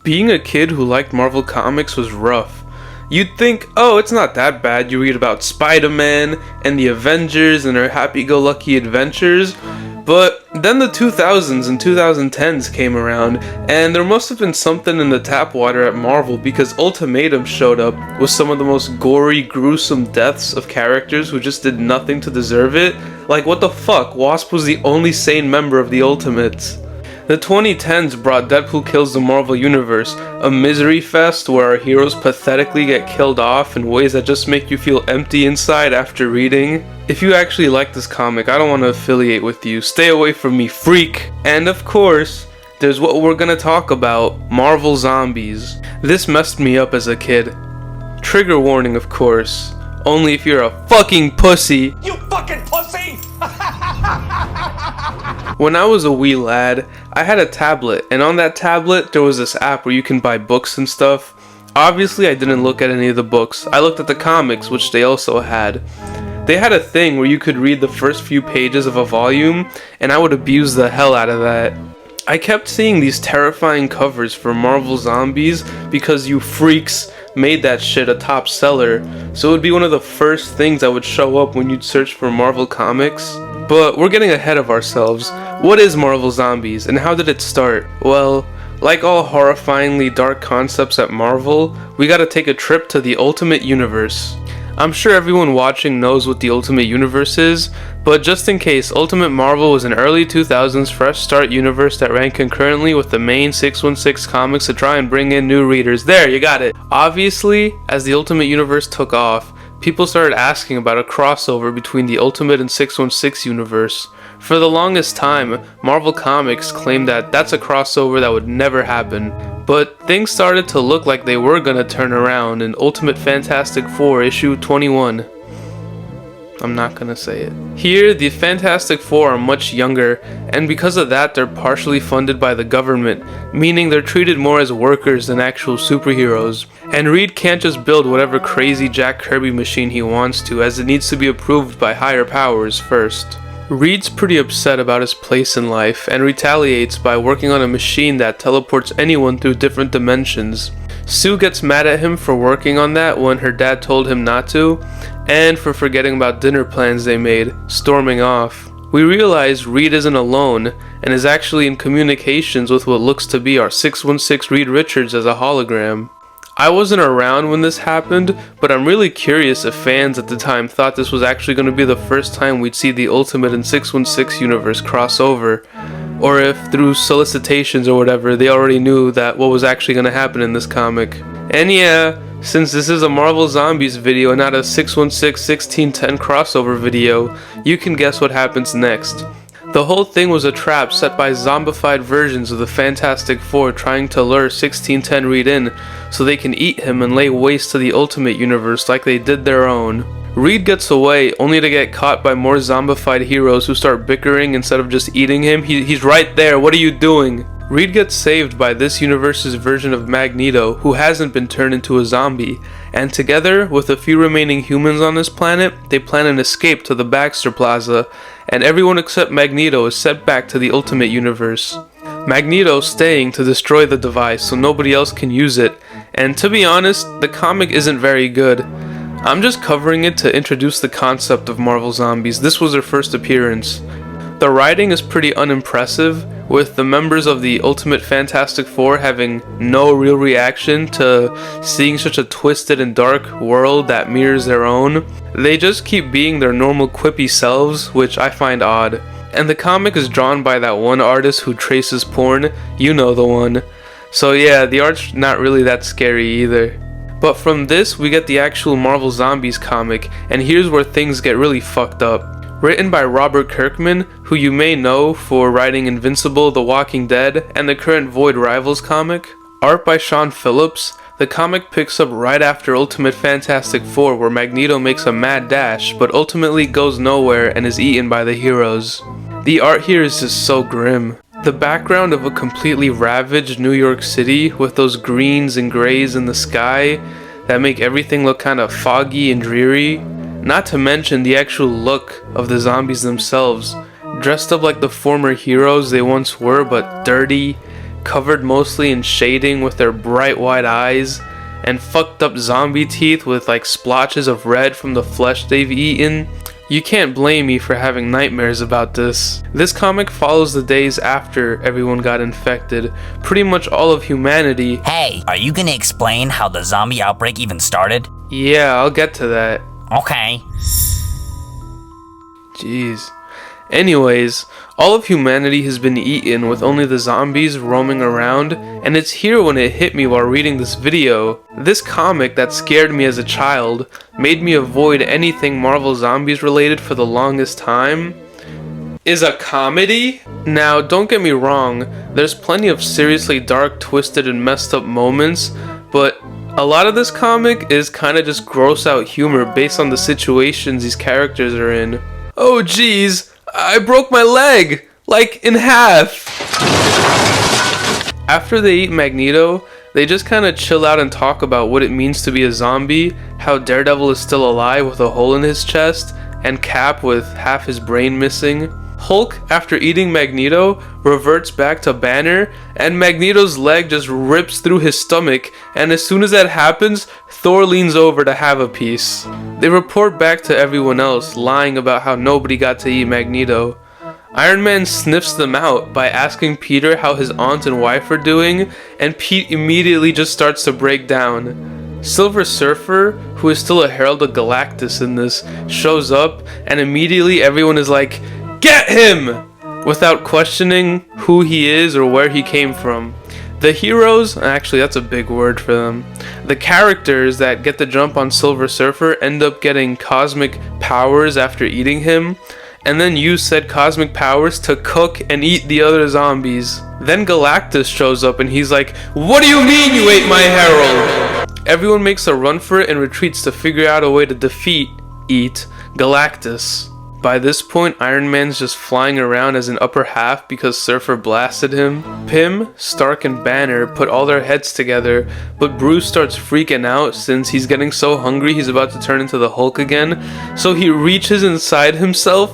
Being a kid who liked Marvel Comics was rough. You'd think, oh, it's not that bad. You read about Spider-Man and the Avengers and their happy-go-lucky adventures. But then the 2000s and 2010s came around, and there must have been something in the tap water at Marvel because Ultimatum showed up with some of the most gory, gruesome deaths of characters who just did nothing to deserve it. Like, what the fuck? Wasp was the only sane member of the Ultimates. The 2010s brought Deadpool Kills the Marvel Universe, a misery fest where our heroes pathetically get killed off in ways that just make you feel empty inside after reading. If you actually like this comic, I don't want to affiliate with you. Stay away from me, freak! And of course, there's what we're gonna talk about, Marvel Zombies. This messed me up as a kid. Trigger warning, of course. Only if you're a fucking pussy. You fucking pussy! When I was a wee lad, I had a tablet, and on that tablet there was this app where you can buy books and stuff. Obviously I didn't look at any of the books, I looked at the comics, which they also had. They had a thing where you could read the first few pages of a volume, and I would abuse the hell out of that. I kept seeing these terrifying covers for Marvel Zombies because you freaks made that shit a top seller, so it would be one of the first things that would show up when you'd search for Marvel Comics. But we're getting ahead of ourselves. What is Marvel Zombies, and how did it start? Well, like all horrifyingly dark concepts at Marvel, we gotta take a trip to the Ultimate Universe. I'm sure everyone watching knows what the Ultimate Universe is, but just in case, Ultimate Marvel was an early 2000s fresh start universe that ran concurrently with the main 616 comics to try and bring in new readers. There, you got it! Obviously, as the Ultimate Universe took off, people started asking about a crossover between the Ultimate and 616 universe. For the longest time, Marvel Comics claimed that that's a crossover that would never happen. But things started to look like they were gonna turn around in Ultimate Fantastic Four issue 21. I'm not gonna say it. Here, the Fantastic Four are much younger, and because of that they're partially funded by the government, meaning they're treated more as workers than actual superheroes. And Reed can't just build whatever crazy Jack Kirby machine he wants to, as it needs to be approved by higher powers first. Reed's pretty upset about his place in life, and retaliates by working on a machine that teleports anyone through different dimensions. Sue gets mad at him for working on that when her dad told him not to, and for forgetting about dinner plans they made, storming off. We realize Reed isn't alone, and is actually in communications with what looks to be our 616 Reed Richards as a hologram. I wasn't around when this happened, but I'm really curious if fans at the time thought this was actually going to be the first time we'd see the Ultimate and 616 universe cross over, or if through solicitations or whatever they already knew that what was actually going to happen in this comic. And yeah, since this is a Marvel Zombies video and not a 616-1610 crossover video, you can guess what happens next. The whole thing was a trap set by zombified versions of the Fantastic Four trying to lure 1610 Reed in so they can eat him and lay waste to the Ultimate Universe like they did their own. Reed gets away only to get caught by more zombified heroes who start bickering instead of just eating him. He's right there, what are you doing? Reed gets saved by this universe's version of Magneto, who hasn't been turned into a zombie, and together with a few remaining humans on this planet, they plan an escape to the Baxter Plaza, and everyone except Magneto is sent back to the Ultimate Universe. Magneto's staying to destroy the device so nobody else can use it, and to be honest, the comic isn't very good. I'm just covering it to introduce the concept of Marvel Zombies. This was their first appearance. The writing is pretty unimpressive, with the members of the Ultimate Fantastic Four having no real reaction to seeing such a twisted and dark world that mirrors their own. They just keep being their normal quippy selves, which I find odd. And the comic is drawn by that one artist who traces porn, you know the one. So yeah, the art's not really that scary either. But from this, we get the actual Marvel Zombies comic, and here's where things get really fucked up. Written by Robert Kirkman, who you may know for writing Invincible, The Walking Dead, and the current Void Rivals comic. Art by Sean Phillips, the comic picks up right after Ultimate Fantastic Four, where Magneto makes a mad dash, but ultimately goes nowhere and is eaten by the heroes. The art here is just so grim. The background of a completely ravaged New York City, with those greens and grays in the sky that make everything look kind of foggy and dreary. Not to mention the actual look of the zombies themselves, dressed up like the former heroes they once were, but dirty, covered mostly in shading with their bright white eyes, and fucked up zombie teeth with like splotches of red from the flesh they've eaten. You can't blame me for having nightmares about this. This comic follows the days after everyone got infected, pretty much all of humanity. Hey, are you gonna explain how the zombie outbreak even started? Yeah, I'll get to that. Okay. Jeez. Anyways, all of humanity has been eaten with only the zombies roaming around, and it's here when it hit me while reading this video. This comic that scared me as a child made me avoid anything Marvel Zombies related for the longest time is a comedy? Now, don't get me wrong, there's plenty of seriously dark, twisted, and messed up moments, but a lot of this comic is kinda just gross out humor based on the situations these characters are in. Oh geez, I broke my leg! Like, in half! After they eat Magneto, they just kinda chill out and talk about what it means to be a zombie, how Daredevil is still alive with a hole in his chest, and Cap with half his brain missing. Hulk, after eating Magneto, reverts back to Banner, and Magneto's leg just rips through his stomach, and as soon as that happens, Thor leans over to have a piece. They report back to everyone else, lying about how nobody got to eat Magneto. Iron Man sniffs them out by asking Peter how his aunt and wife are doing, and Pete immediately just starts to break down. Silver Surfer, who is still a Herald of Galactus in this, shows up, and immediately everyone is like, "Get him!" without questioning who he is or where he came from. The heroes, actually that's a big word for them, the characters that get the jump on Silver Surfer end up getting cosmic powers after eating him, and then use said cosmic powers to cook and eat the other zombies. Then Galactus shows up and he's like, "What do you mean you ate my Herald?" Everyone makes a run for it and retreats to figure out a way to eat Galactus. By this point, Iron Man's just flying around as an upper half because Surfer blasted him. Pym, Stark, and Banner put all their heads together, but Bruce starts freaking out since he's getting so hungry he's about to turn into the Hulk again. So he reaches inside himself,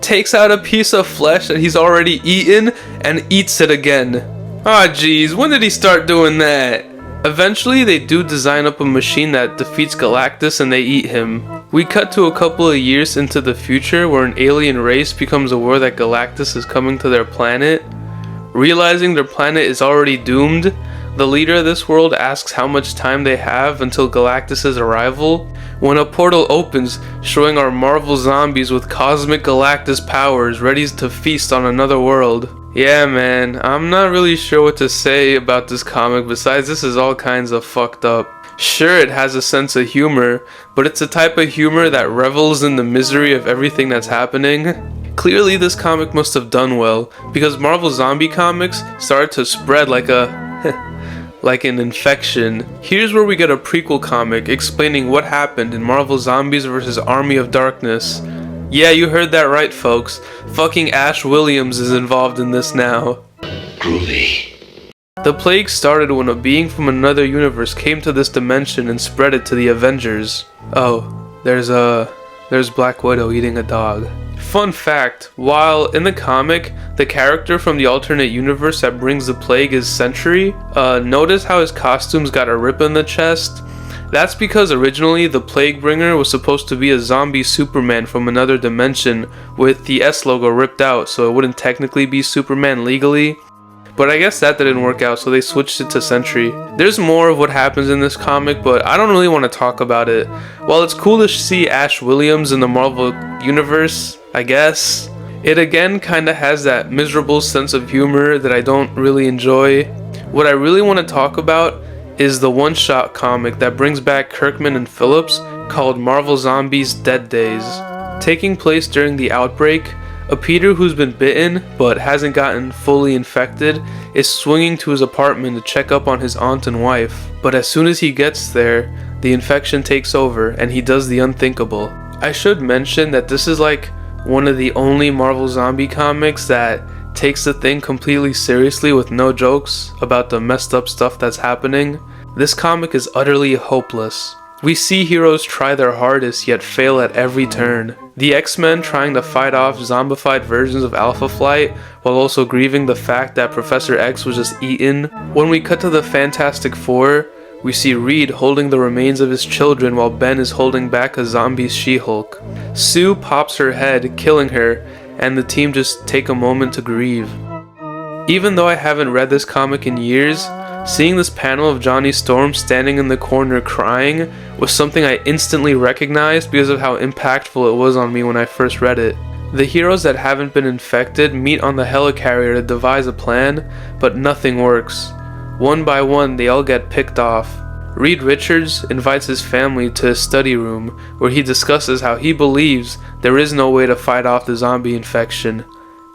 takes out a piece of flesh that he's already eaten, and eats it again. Ah geez, when did he start doing that? Eventually, they do design up a machine that defeats Galactus and they eat him. We cut to a couple of years into the future where an alien race becomes aware that Galactus is coming to their planet. Realizing their planet is already doomed, the leader of this world asks how much time they have until Galactus' arrival, when a portal opens showing our Marvel zombies with cosmic Galactus powers ready to feast on another world. Yeah man, I'm not really sure what to say about this comic besides this is all kinds of fucked up. Sure, it has a sense of humor, but it's a type of humor that revels in the misery of everything that's happening. Clearly this comic must have done well, because Marvel zombie comics started to spread like an infection. Here's where we get a prequel comic explaining what happened in Marvel Zombies vs. Army of Darkness. Yeah, you heard that right, folks. Fucking Ash Williams is involved in this now. Groovy. The plague started when a being from another universe came to this dimension and spread it to the Avengers. Oh, there's Black Widow eating a dog. Fun fact, while in the comic, the character from the alternate universe that brings the plague is Sentry, notice how his costume's got a rip in the chest? That's because originally the Plague Bringer was supposed to be a zombie Superman from another dimension with the S logo ripped out, so it wouldn't technically be Superman legally. But I guess that didn't work out, so they switched it to Sentry. There's more of what happens in this comic, but I don't really want to talk about it. While it's cool to see Ash Williams in the Marvel Universe, I guess, it again kinda has that miserable sense of humor that I don't really enjoy. What I really want to talk about is the one-shot comic that brings back Kirkman and Phillips called Marvel Zombies Dead Days. Taking place during the outbreak, a Peter who's been bitten but hasn't gotten fully infected is swinging to his apartment to check up on his aunt and wife. But as soon as he gets there, the infection takes over and he does the unthinkable. I should mention that this is like one of the only Marvel zombie comics that takes the thing completely seriously with no jokes about the messed up stuff that's happening. This comic is utterly hopeless. We see heroes try their hardest yet fail at every turn. The X-Men trying to fight off zombified versions of Alpha Flight while also grieving the fact that Professor X was just eaten. When we cut to the Fantastic Four, we see Reed holding the remains of his children while Ben is holding back a zombie She-Hulk. Sue pops her head, killing her, and the team just take a moment to grieve. Even though I haven't read this comic in years, seeing this panel of Johnny Storm standing in the corner crying was something I instantly recognized because of how impactful it was on me when I first read it. The heroes that haven't been infected meet on the helicarrier to devise a plan, but nothing works. One by one, they all get picked off. Reed Richards invites his family to his study room, where he discusses how he believes there is no way to fight off the zombie infection.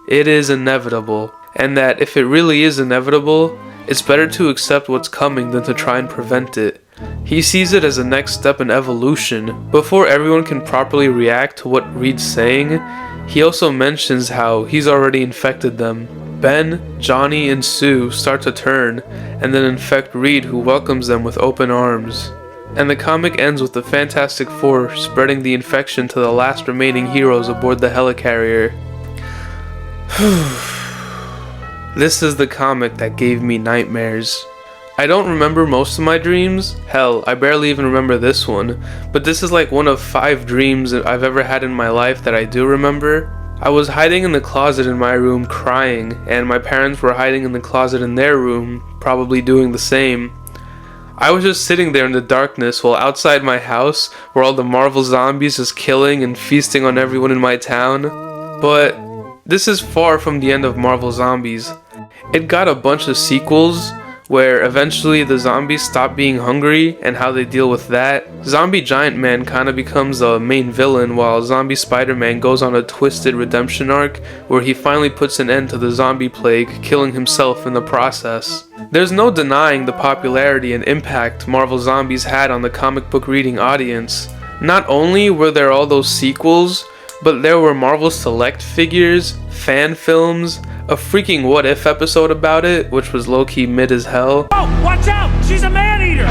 It is inevitable, and that if it really is inevitable, it's better to accept what's coming than to try and prevent it. He sees it as a next step in evolution. Before everyone can properly react to what Reed's saying, he also mentions how he's already infected them. Ben, Johnny, and Sue start to turn, and then infect Reed, who welcomes them with open arms. And the comic ends with the Fantastic Four spreading the infection to the last remaining heroes aboard the helicarrier. This is the comic that gave me nightmares. I don't remember most of my dreams. Hell, I barely even remember this one. But this is like one of 5 dreams that I've ever had in my life that I do remember. I was hiding in the closet in my room crying, and my parents were hiding in the closet in their room, probably doing the same. I was just sitting there in the darkness while outside my house were all the Marvel zombies just killing and feasting on everyone in my town. But this is far from the end of Marvel Zombies. It got a bunch of sequels where eventually the zombies stop being hungry and how they deal with that. Zombie Giant Man kinda becomes the main villain, while Zombie Spider-Man goes on a twisted redemption arc where he finally puts an end to the zombie plague, killing himself in the process. There's no denying the popularity and impact Marvel Zombies had on the comic book reading audience. Not only were there all those sequels, but there were Marvel Select figures, fan films, a freaking What If episode about it, which was low-key mid as hell. Oh, watch out! She's a man-eater!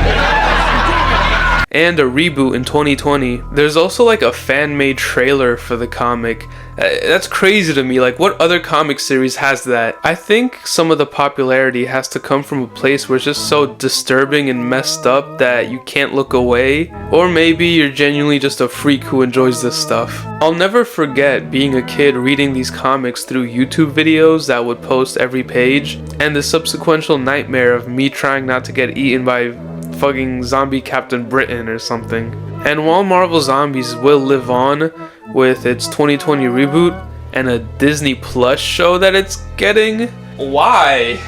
And a reboot in 2020. There's also like a fan-made trailer for the comic. That's crazy to me. Like, what other comic series has that? I think some of the popularity has to come from a place where it's just so disturbing and messed up that you can't look away. Or maybe you're genuinely just a freak who enjoys this stuff. I'll never forget being a kid reading these comics through YouTube videos that would post every page, and the subsequent nightmare of me trying not to get eaten by fucking zombie Captain Britain or something. And while Marvel Zombies will live on with its 2020 reboot and a Disney Plus show that it's getting, why?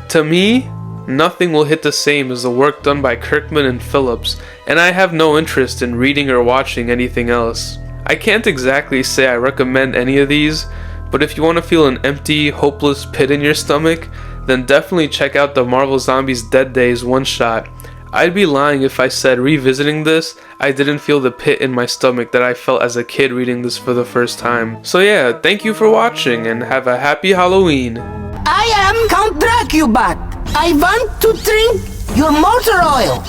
To me, nothing will hit the same as the work done by Kirkman and Phillips, and I have no interest in reading or watching anything else. I can't exactly say I recommend any of these, but if you want to feel an empty, hopeless pit in your stomach, then definitely check out the Marvel Zombies Dead Days one-shot. I'd be lying if I said revisiting this, I didn't feel the pit in my stomach that I felt as a kid reading this for the first time. So yeah, thank you for watching and have a happy Halloween. I am Count Dracula. I want to drink your motor oil.